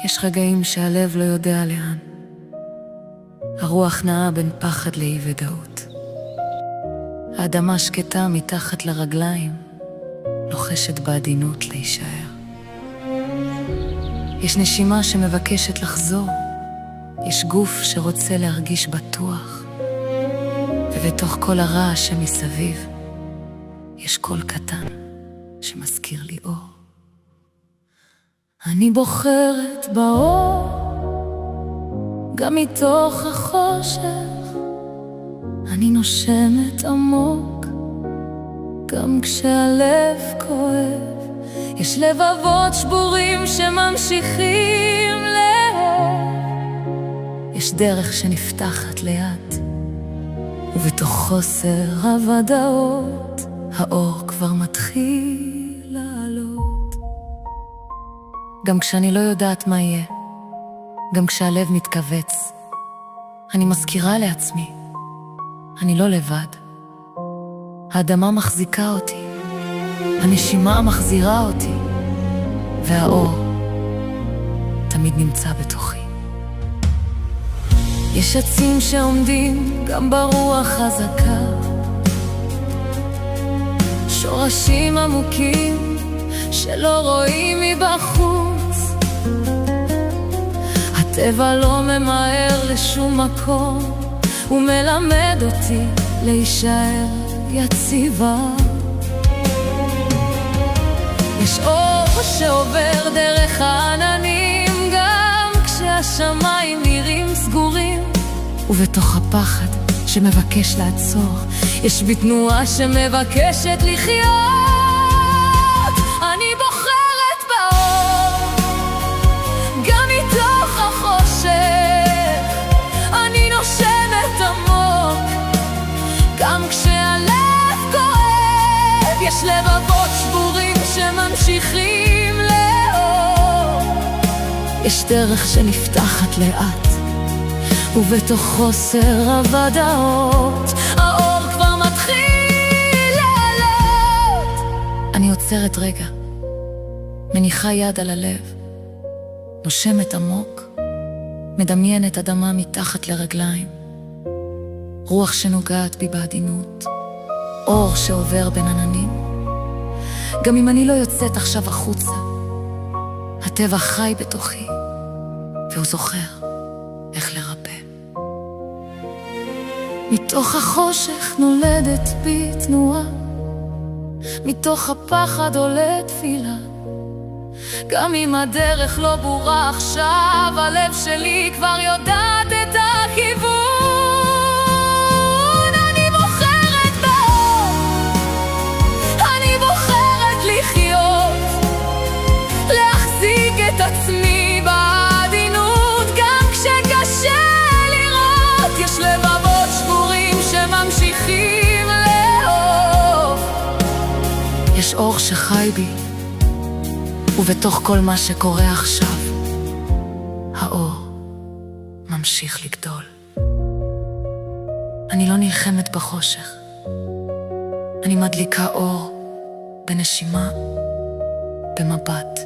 יש רגעים שהלב לא יודע לאן. הרוח נעה בין פחד לאי ודאות. האדמה שקטה מתחת לרגליים, לוחשת בעדינות להישאר. יש נשימה שמבקשת לחזור, יש גוף שרוצה להרגיש בטוח, ובתוך כל הרעש שמסביב, יש קול קטן שמזכיר לי אור. אני בוחרת באור, גם מתוך החושך. אני נושמת עמוק, גם כשהלב כואב. יש לבבות שבורים שממשיכים לאהוב. יש דרך שנפתחת לאט, ובתוך חוסר הוודאות האור כבר מתחיל לעלות. גם כשאני לא יודעת מה יהיה, גם כשהלב מתכווץ, אני מזכירה לעצמי, אני לא לבד. האדמה מחזיקה אותי, הנשימה מחזירה אותי, והאור תמיד נמצא בתוכי. יש עצים שעומדים גם ברוח חזקה, שורשים עמוקים שלא רואים מבחוץ. הטבע לא ממהר לשום מקום, הוא מלמד אותי להישאר יציבה. יש אור שעובר דרך העננים, גם כשהשמיים נראים סגורים. ובתוך הפחד שמבקש לעצור, יש בי תנועה שמבקשת לחיות. אני בוחרת באור, גם מתוך החושך. אני נושמת עמוק, גם כשהלב כואב. יש לבבות שבורים שממשיכים לאור. יש דרך שנפתחת לאט, ובתוך חוסר הוודאות האור כבר מתחיל לעלות. אני עוצרת רגע, מניחה יד על הלב, נושמת עמוק, מדמיינת אדמה מתחת לרגליים, רוח שנוגעת בי בעדינות, אור שעובר בין עננים. גם אם אני לא יוצאת עכשיו החוצה, הטבע חי בתוכי, והוא זוכר איך לרפא. מתוך החושך נולדת בי תנועה, מתוך הפחד עולה תפילה. גם אם הדרך לא ברורה עכשיו, הלב שלי כבר יודעת את הכיוון. אני בוחרת באור, אני בוחרת לחיות, להחזיק את עצמי בעדינות, גם כשקשה לראות. יש לבבות שבורים שממשיכים לאהוב. יש אור שחי בי, ובתוך כל מה שקורה עכשיו, האור ממשיך לגדול. אני לא נלחמת בחושך, אני מדליקה אור בנשימה, במבט,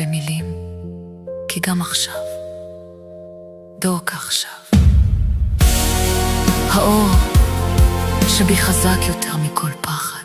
במילים, כי גם עכשיו, דוק עכשיו, האור שבי חזק יותר מכל פחד.